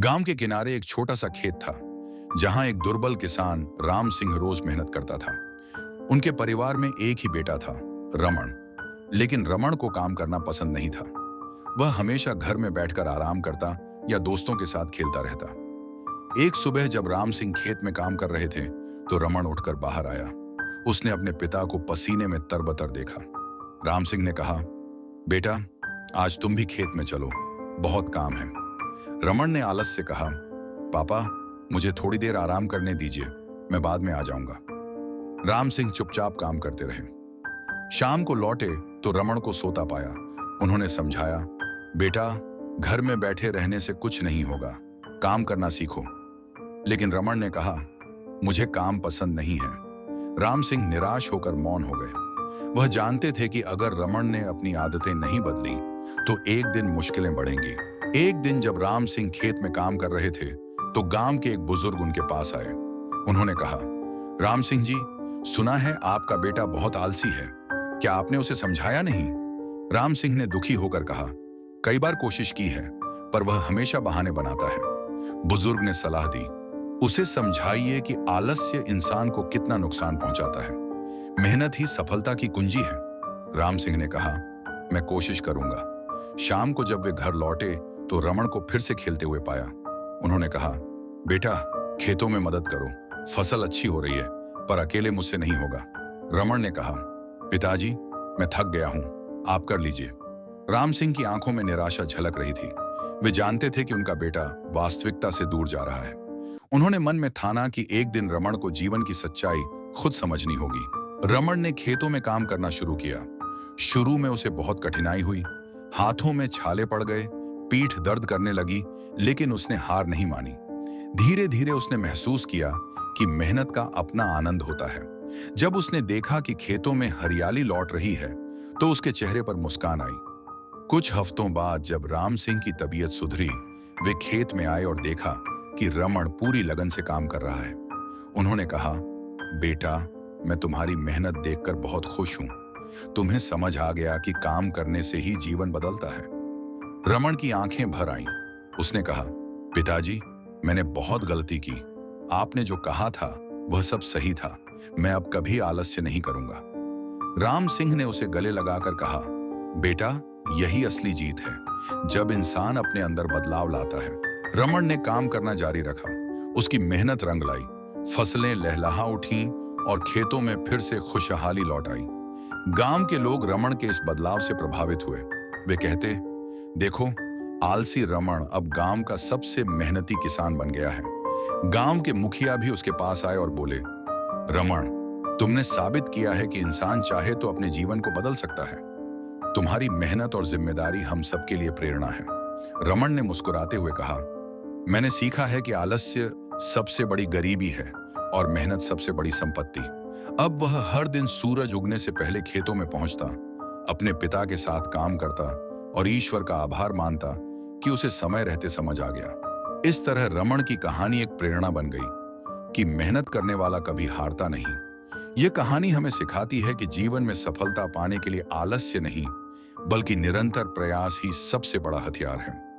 गांव के किनारे एक छोटा सा खेत था, जहां एक दुर्बल किसान राम सिंह रोज मेहनत करता था। उनके परिवार में एक ही बेटा था, रमण। लेकिन रमण को काम करना पसंद नहीं था। वह हमेशा घर में बैठकर आराम करता या दोस्तों के साथ खेलता रहता। एक सुबह जब राम सिंह खेत में काम कर रहे थे, तो रमण उठकर बाहर आया। उसने अपने पिता को पसीने में तरबतर देखा। राम सिंह ने कहा, बेटा, आज तुम भी खेत में चलो, बहुत काम है। रमण ने आलस से कहा, पापा, मुझे थोड़ी देर आराम करने दीजिए, मैं बाद में आ जाऊंगा। राम सिंह चुपचाप काम करते रहे। शाम को लौटे तो रमण को सोता पाया। उन्होंने समझाया, बेटा, घर में बैठे रहने से कुछ नहीं होगा, काम करना सीखो। लेकिन रमण ने कहा, मुझे काम पसंद नहीं है। राम सिंह निराश होकर मौन हो गए। वह जानते थे कि अगर रमण ने अपनी आदतें नहीं बदली तो एक दिन मुश्किलें बढ़ेंगी। एक दिन जब राम सिंह खेत में काम कर रहे थे, तो गांव के एक बुजुर्ग उनके पास आए। उन्होंने कहा, राम सिंह जी, सुना है आपका बेटा बहुत आलसी है, क्या आपने उसे समझाया नहीं? राम सिंह ने दुखी होकर कहा, कई बार कोशिश की है, पर वह हमेशा बहाने बनाता है। बुजुर्ग ने सलाह दी, उसे समझाइए कि आलस्य इंसान को कितना नुकसान पहुंचाता है। मेहनत ही सफलता की कुंजी है। राम सिंह ने कहा, मैं कोशिश करूंगा। शाम को जब वे घर लौटे तो रमण को फिर से खेलते हुए पाया। उन्होंने कहा, बेटा, खेतों में मदद करो, फसल अच्छी हो रही है, पर अकेले मुझसे नहीं होगा। रमण ने कहा, पिताजी, मैं थक गया हूं, आप कर लीजिए। राम सिंह की आंखों में निराशा झलक रही थी। वे जानते थे कि उनका बेटा वास्तविकता से दूर जा रहा है। उन्होंने मन में ठाना कि एक दिन रमण को जीवन की सच्चाई खुद समझनी होगी। रमण ने खेतों में काम करना शुरू किया। शुरू में उसे बहुत कठिनाई हुई, हाथों में छाले पड़ गए, पीठ दर्द करने लगी, लेकिन उसने हार नहीं मानी। धीरे धीरे उसने महसूस किया कि मेहनत का अपना आनंद होता है। जब उसने देखा कि खेतों में हरियाली लौट रही है, तो उसके चेहरे पर मुस्कान आई। कुछ हफ्तों बाद जब राम सिंह की तबीयत सुधरी, वे खेत में आए और देखा कि रमण पूरी लगन से काम कर रहा है। उन्होंने कहा, बेटा, मैं तुम्हारी मेहनत देखकर बहुत खुश हूं। तुम्हें समझ आ गया कि काम करने से ही जीवन बदलता है। रमण की आंखें भर आईं। उसने कहा, पिताजी, मैंने बहुत गलती की। आपने जो कहा था वह सब सही था। मैं अब कभी आलस्य नहीं करूंगा। राम सिंह ने उसे गले लगाकर कहा, बेटा, यही असली जीत है, जब इंसान अपने अंदर बदलाव लाता है। रमण ने काम करना जारी रखा। उसकी मेहनत रंग लाई, फसलें लहलहा उठीं और खेतों में फिर से खुशहाली लौट आई। गांव के लोग रमण के इस बदलाव से प्रभावित हुए। वे कहते, देखो, आलसी रमण अब गांव का सबसे मेहनती किसान बन गया है। गांव के मुखिया भी उसके पास आए और बोले, रमण, तुमने साबित किया है कि इंसान चाहे तो अपने जीवन को बदल सकता है। तुम्हारी मेहनत और जिम्मेदारी हम सबके लिए प्रेरणा है। रमण ने मुस्कुराते हुए कहा, मैंने सीखा है कि आलस्य सबसे बड़ी गरीबी है और मेहनत सबसे बड़ी संपत्ति। अब वह हर दिन सूरज उगने से पहले खेतों में पहुंचता, अपने पिता के साथ काम करता और ईश्वर का आभार मानता कि उसे समय रहते समझ आ गया। इस तरह रमण की कहानी एक प्रेरणा बन गई कि मेहनत करने वाला कभी हारता नहीं। यह कहानी हमें सिखाती है कि जीवन में सफलता पाने के लिए आलस्य नहीं, बल्कि निरंतर प्रयास ही सबसे बड़ा हथियार है।